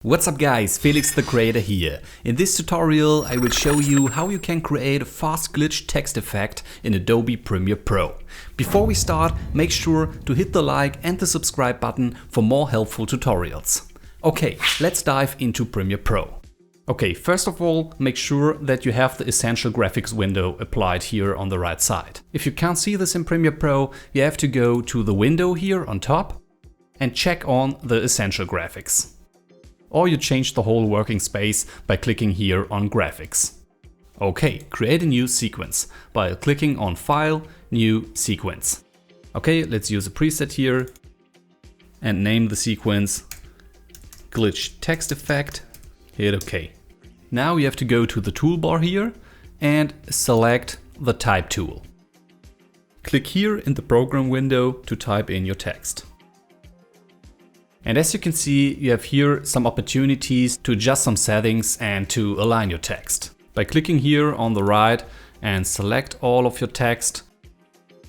What's up guys, Felix the creator here. In this tutorial I will show you how you can create a fast glitch text effect in Adobe Premiere Pro. Before we start, make sure to hit the like and the subscribe button for more helpful tutorials. Okay, let's dive into Premiere Pro. Okay, first of all, make sure that you have the essential graphics window applied here on the right side. If you can't see this in Premiere Pro, you have to go to the window here on top and check on the essential graphics. Or you change the whole working space by clicking here on Graphics. Okay, create a new sequence by clicking on File, New Sequence. Okay, let's use a preset here and name the sequence Glitch Text Effect. Hit OK. Now you have to go to the toolbar here and select the Type tool. Click here in the program window to type in your text. And as you can see, you have here some opportunities to adjust some settings and to align your text. By clicking here on the right and select all of your text,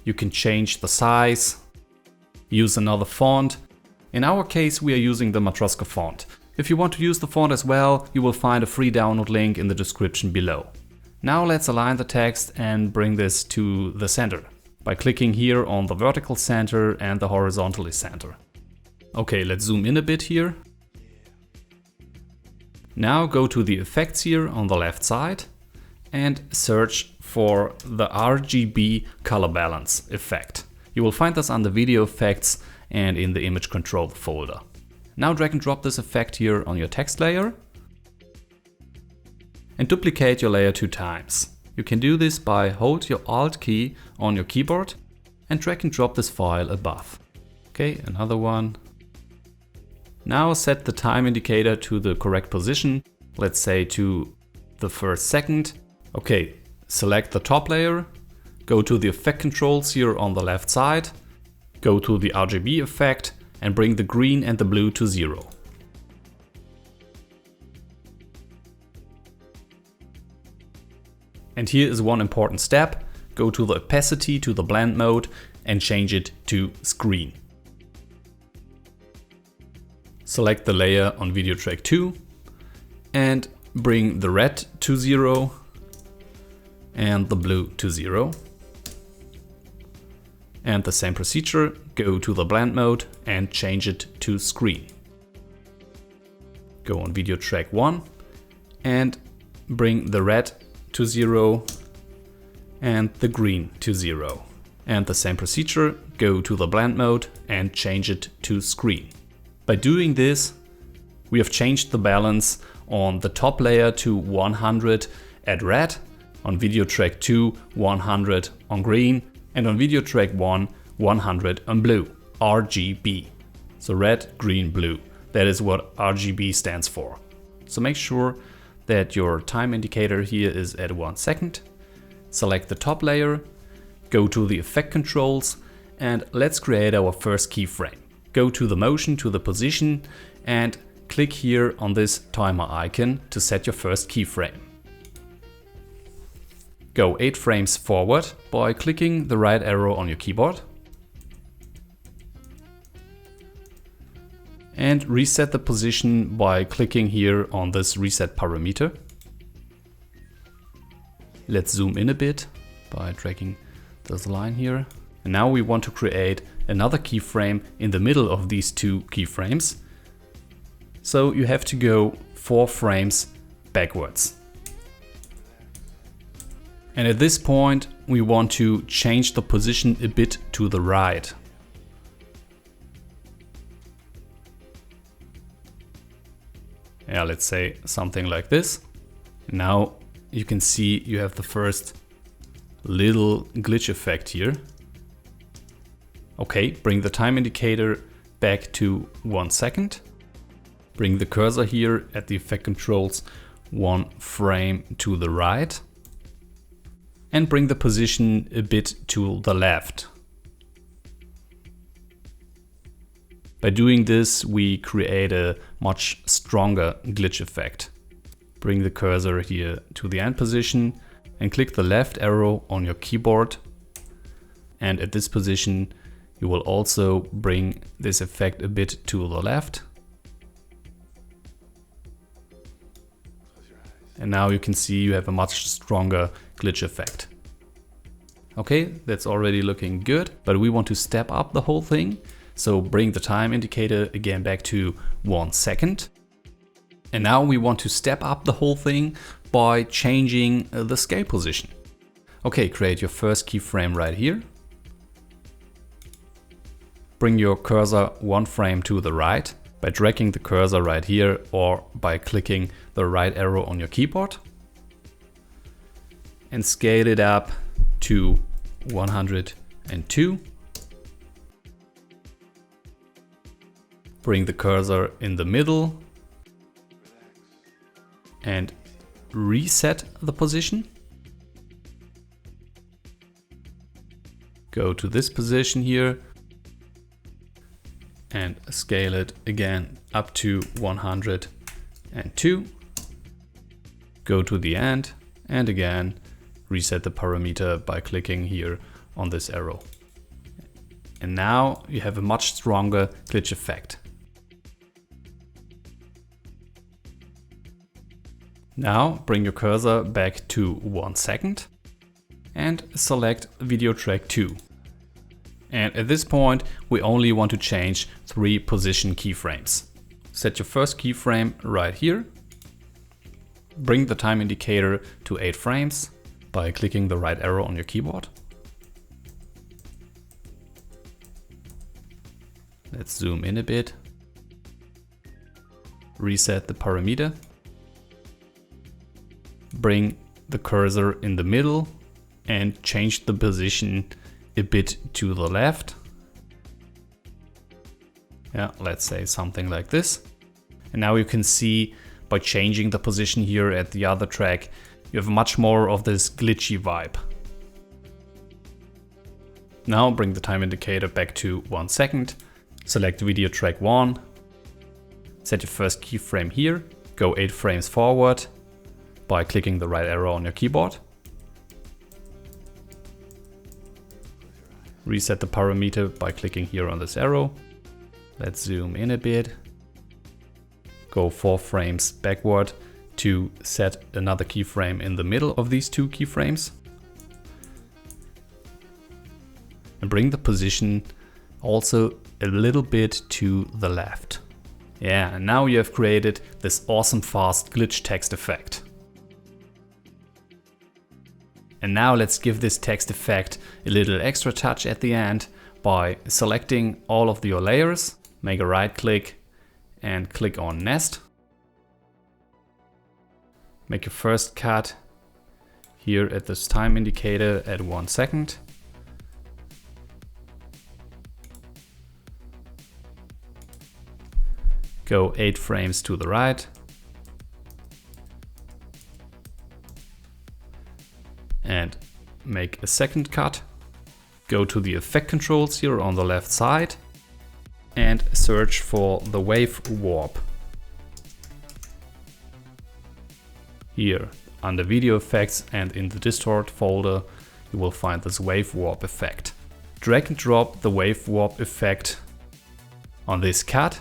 you can change the size, use another font. In our case, we are using the Matroska font. If you want to use the font as well, you will find a free download link in the description below. Now let's align the text and bring this to the center by clicking here on the vertical center and the horizontally center. Okay, let's zoom in a bit here. Now go to the effects here on the left side and search for the RGB color balance effect. You will find this under video effects and in the image control folder. Now drag and drop this effect here on your text layer and duplicate your layer 2 times. You can do this by hold your Alt key on your keyboard and drag and drop this file above. Okay, another one. Now set the time indicator to the correct position, let's say to the first second. Okay, select the top layer, go to the effect controls here on the left side, go to the RGB effect and bring the green and the blue to 0. And here is one important step, go to the opacity to the blend mode and change it to screen. Select the layer on video track 2 and bring the red to 0 and the blue to 0. And the same procedure, go to the blend mode and change it to screen. Go on video track 1 and bring the red to 0 and the green to 0. And the same procedure, go to the blend mode and change it to screen. By doing this, we have changed the balance on the top layer to 100 at red, on video track 2 100 on green, and on video track 1 100 on blue, RGB. So red, green, blue. That is what RGB stands for. So make sure that your time indicator here is at 1 second. Select the top layer, go to the effect controls, and let's create our first keyframe. Go to the motion, to the position, and click here on this timer icon to set your first keyframe. Go 8 frames forward by clicking the right arrow on your keyboard. And reset the position by clicking here on this reset parameter. Let's zoom in a bit by dragging this line here. And now we want to create another keyframe in the middle of these 2 keyframes. So you have to go 4 frames backwards. And at this point we want to change the position a bit to the right. Yeah, let's say something like this. Now you can see you have the first little glitch effect here. Okay, bring the time indicator back to 1 second. Bring the cursor here at the effect controls 1 frame to the right. And bring the position a bit to the left. By doing this, we create a much stronger glitch effect. Bring the cursor here to the end position and click the left arrow on your keyboard. And at this position, you will also bring this effect a bit to the left. And now you can see you have a much stronger glitch effect. Okay, that's already looking good, but we want to step up the whole thing. So bring the time indicator again back to 1 second. And now we want to step up the whole thing by changing the scale position. Okay, create your first keyframe right here. Bring your cursor 1 frame to the right by dragging the cursor right here or by clicking the right arrow on your keyboard. And scale it up to 102. Bring the cursor in the middle and reset the position. Go to this position here and scale it again up to 102. Go to the end and again reset the parameter by clicking here on this arrow. And now you have a much stronger glitch effect. Now bring your cursor back to 1 second and select video track 2. And at this point we only want to change 3 position keyframes. Set your first keyframe right here. Bring the time indicator to 8 frames by clicking the right arrow on your keyboard. Let's zoom in a bit. Reset the parameter. Bring the cursor in the middle and change the position a bit to the left. Yeah, let's say something like this. And now you can see by changing the position here at the other track, you have much more of this glitchy vibe. Now bring the time indicator back to 1 second. Select video track 1. Set your first keyframe here. Go 8 frames forward by clicking the right arrow on your keyboard. Reset the parameter by clicking here on this arrow. Let's zoom in a bit. Go 4 frames backward to set another keyframe in the middle of these 2 keyframes. And bring the position also a little bit to the left. Yeah, and now you have created this awesome fast glitch text effect. And now let's give this text effect a little extra touch at the end by selecting all of your layers, make a right click and click on Nest. Make your first cut here at this time indicator at 1 second. Go 8 frames to the right. And make a second cut. Go to the effect controls here on the left side and search for the wave warp. Here under video effects and in the distort folder you will find this wave warp effect. Drag and drop the wave warp effect on this cut.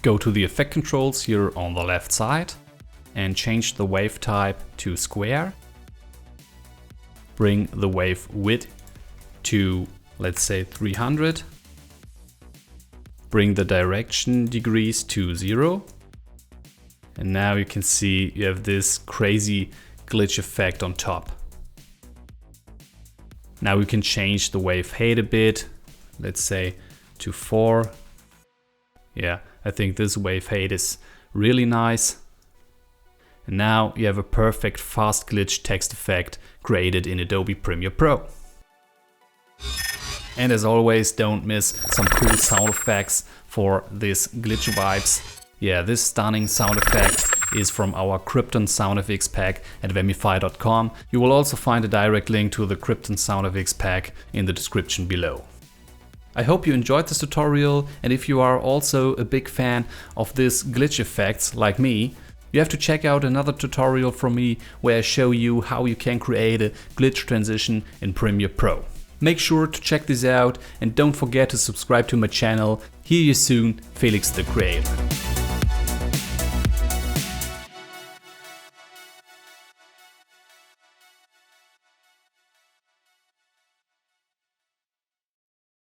Go to the effect controls here on the left side and change the wave type to square. Bring the wave width to, let's say, 300. Bring the direction degrees to 0. And now you can see you have this crazy glitch effect on top. Now we can change the wave height a bit, let's say to 4. Yeah, I think this wave height is really nice. And now you have a perfect fast glitch text effect created in Adobe Premiere Pro. And as always, don't miss some cool sound effects for this glitch vibes. Yeah, this stunning sound effect is from our Krypton sound effects pack at Wemify.com. You will also find a direct link to the Krypton sound effects pack in the description below. I hope you enjoyed this tutorial, and if you are also a big fan of this glitch effects like me, you have to check out another tutorial from me where I show you how you can create a glitch transition in Premiere Pro. Make sure to check this out and don't forget to subscribe to my channel. Hear you soon, Felix the Creator.